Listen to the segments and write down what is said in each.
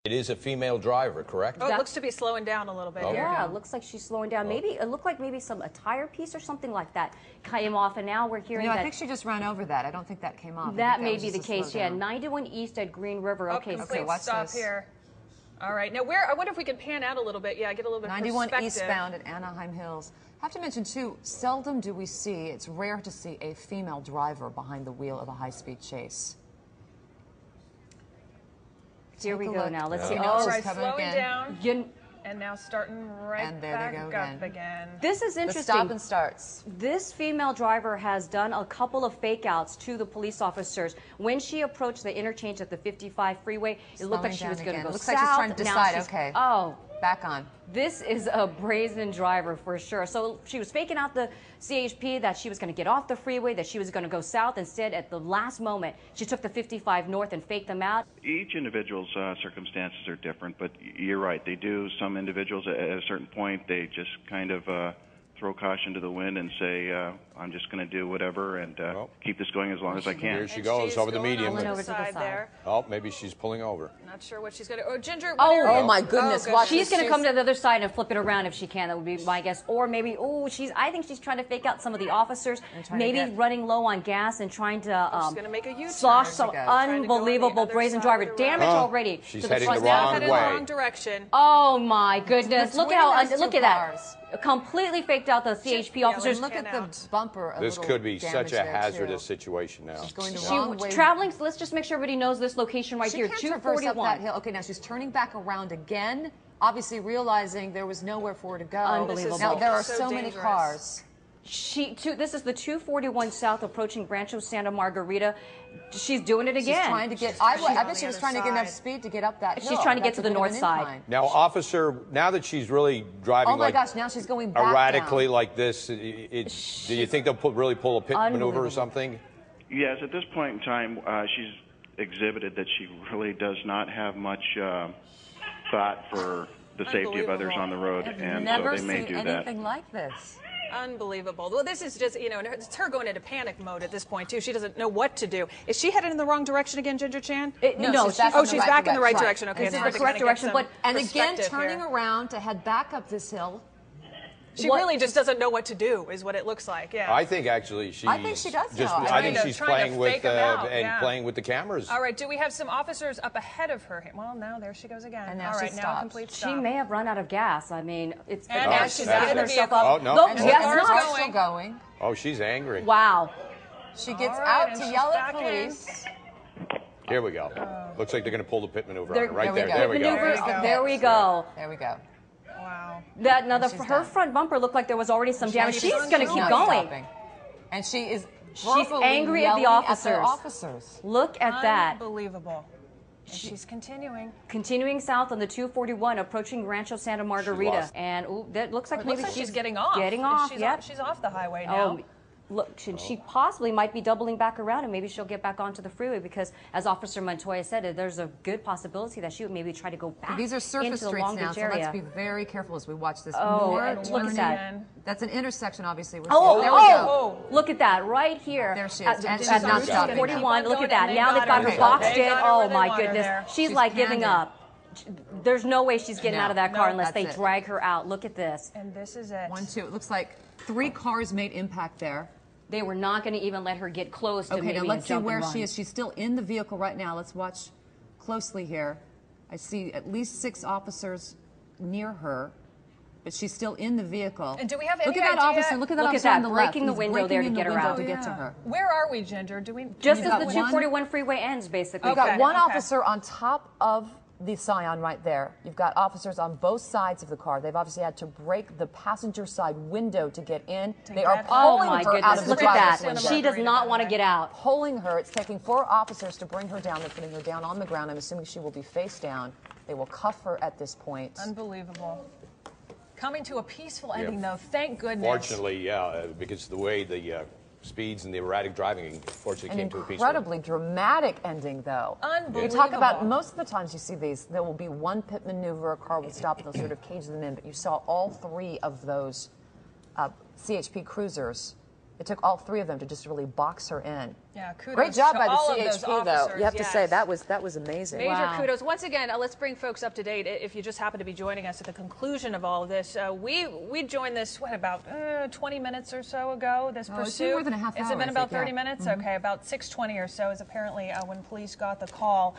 It is a female driver, correct? Oh, it looks to be slowing down a little bit. Yeah, it looks like she's slowing down. Maybe it looked like maybe a tire piece or something like that came off, and now we're hearing that. I think she just ran over that. I don't think that came off. That may be the case. Yeah, 91 East at Green River. Okay, watch stop this. Here. All right, now I wonder if we can pan out a little bit. Yeah, get a little bit of 91 perspective. eastbound at Anaheim Hills. I have to mention too, seldom do we see, it's rare to see a female driver behind the wheel of a high-speed chase. Here we go now. Let's see. All right, slowing down. And now starting and there back they go up again. This is interesting. The stop and starts. This female driver has done a couple of fake outs to the police officers. When she approached the interchange at the 55 freeway, it looked like she was going to go looks south. like she's trying to decide, okay. Oh. Back on. This is a brazen driver for sure. So she was faking out the CHP that she was going to get off the freeway, that she was going to go south. Instead, at the last moment, she took the 55 north and faked them out. Each individual's circumstances are different, but you're right. They do. Some individuals at a certain point, they just kind of throw caution to the wind and say, I'm just going to do whatever and keep this going as long as I can. Here she goes over the median. Over to the side there. Oh, maybe she's pulling over. Not sure what she's going to. Oh, Ginger. Oh my goodness! Watch She's going to come to the other side and flip it around if she can. That would be my guess. Or maybe, I think she's trying to fake out some of the officers. Maybe running low on gas and trying to she's going to make a U-turn. slosh some unbelievable brazen driver. Damage already. She's heading the wrong way. Wrong direction. Oh my goodness! Look at that. Completely faked out the CHP officers. Look at the bumper. This could be such a hazardous situation now. She's going the wrong way. Traveling. So let's just make sure everybody knows this location right here. She can't traverse up that hill. Okay, now she's turning back around again, obviously realizing there was nowhere for her to go. Unbelievable. Now there are so many cars. This is the 241 South approaching Rancho Santa Margarita. She's doing it again. She's trying to get. I bet she was trying to get enough speed to get up that hill. She's trying to get to the north side. Now, officer, now that she's really driving oh my gosh, now she's going back erratically down. like this, do you think they'll really pull a pit maneuver or something? Yes, at this point in time, she's exhibited that she really does not have much thought for the safety of others on the road, and so they may do that. Never seen anything like this. Unbelievable. Well, this is just, it's her going into panic mode at this point, too. She doesn't know what to do. Is she headed in the wrong direction again, Ginger Chan? No, she's back in the right direction. Okay, this is the correct direction. And again, turning around to head back up this hill. She really just doesn't know what to do, is what it looks like. Yeah. I think actually I think she does know. I think she's playing with playing with the cameras. All right. Do we have some officers up ahead of her? Well, now there she goes again. And now all right, she now stops. complete stop. She may have run out of gas. I mean, it's and now she's getting herself up. Oh no! And she's still going. Oh, she's angry. Wow. She gets out to yell at police. Here we go. Looks like they're going to pull the pit maneuver on her. Right there. There we go. There we go. There we go. Wow. Her front bumper looked like there was already some damage. She's going to keep going. And she's angry at the officers. Look at that. Unbelievable. And she's continuing. Continuing south on the 241, approaching Rancho Santa Margarita. And that looks like maybe she's getting off. She's off the highway now. Look, she possibly might be doubling back around, and maybe she'll get back onto the freeway because, as Officer Montoya said, there's a good possibility that she would maybe try to go back. These are surface into the streets Long now, Beach so area. let's be very careful as we watch this. Look at that. That's an intersection, obviously. There we go. Look at that right here. There she is. At She's not stopping. 41. Look at that. Now they've got her boxed in. Oh my goodness. She's like giving up. There's no way she's getting out of that car unless they drag her out. Look at this. And this is it. 1, 2. It looks like 3 cars made impact there. They were not going to even let her get close to maybe now let's see where she is. She's still in the vehicle right now. Let's watch closely here. I see at least 6 officers near her, but she's still in the vehicle. And do we have any Look at that officer. Look at that officer on the left. Breaking the window there to get her out. To get to her. Where are we, Ginger? Do we just as the 241 freeway ends, basically? We've got one officer on top of the Scion right there. You've got officers on both sides of the car. They've obviously had to break the passenger side window to get in. They are pulling her out of the Look at that. window. She does not want to get out. Pulling her. It's taking 4 officers to bring her down. They're putting her down on the ground. I'm assuming she will be face down. They will cuff her at this point. Unbelievable. Coming to a peaceful ending, though. Thank goodness. Fortunately, yeah, because the way the speeds and the erratic driving, unfortunately, came to a peaceful. Incredibly dramatic ending, though. Unbelievable. You talk about most of the times you see these, there will be one pit maneuver, a car will stop, and they'll sort of cage them in. But you saw all 3 of those CHP cruisers. It took all 3 of them to just really box her in. Yeah, kudos Great job to by all the of those CHP, though. officers, You have to say yes. that was amazing. Major Wow. kudos. Once again, let's bring folks up to date. If you just happen to be joining us at the conclusion of all of this, we joined this, what, about 20 minutes or so ago, this Oh, it's pursuit? been more than a half Has hour, it been I about think, 30 yeah. minutes? Okay, about 6:20 or so is apparently when police got the call.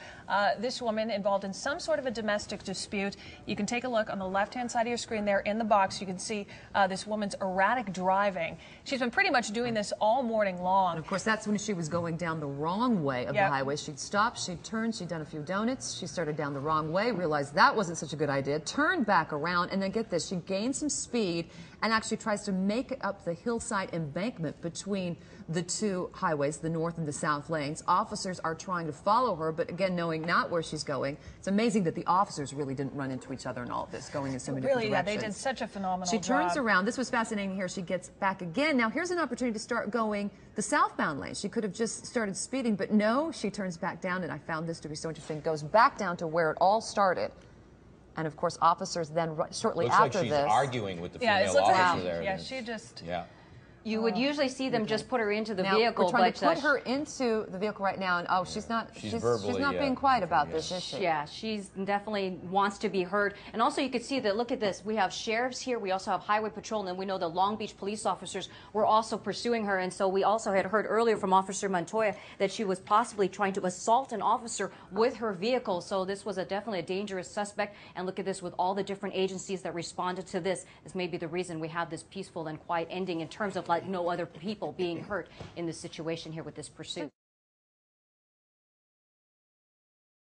This woman involved in some sort of a domestic dispute. You can take a look on the left-hand side of your screen there in the box. You can see this woman's erratic driving. She's been pretty much doing this all morning long. And of course, that's when she was going down the wrong way of Yep. the highway. She'd stopped, she'd turned, she'd done a few donuts, she started down the wrong way, realized that wasn't such a good idea, turned back around, and then get this, she gained some speed and actually tries to make it up the hillside embankment between the two highways, the north and the south lanes. Officers are trying to follow her, but again, knowing not where she's going. It's amazing that the officers really didn't run into each other in all of this, going in so many different Really, yeah, directions. they did such a phenomenal She turns job. around. This was fascinating here. She gets back again. Now, here's an opportunity to start going the southbound lane. She could have just started speeding, but no, she turns back down, and I found this to be so interesting, goes back down to where it all started. And, of course, officers then, shortly Looks like after she's this... arguing with the Yeah, female it looks officer like there. yeah, she just... Yeah. You would usually see them just put her into the Now, vehicle, we're trying but to put her into the vehicle right now, and she's not verbally, not being quiet about this, is she? yeah, she's definitely wants to be heard. And also you could see that, look at this, we have sheriffs here, we also have highway patrol, and we know the Long Beach police officers were also pursuing her. And so we also had heard earlier from Officer Montoya that she was possibly trying to assault an officer with her vehicle. So this was definitely a dangerous suspect. And look at this, with all the different agencies that responded to this may be the reason we have this peaceful and quiet ending in terms of like no other people being hurt in this situation here with this pursuit.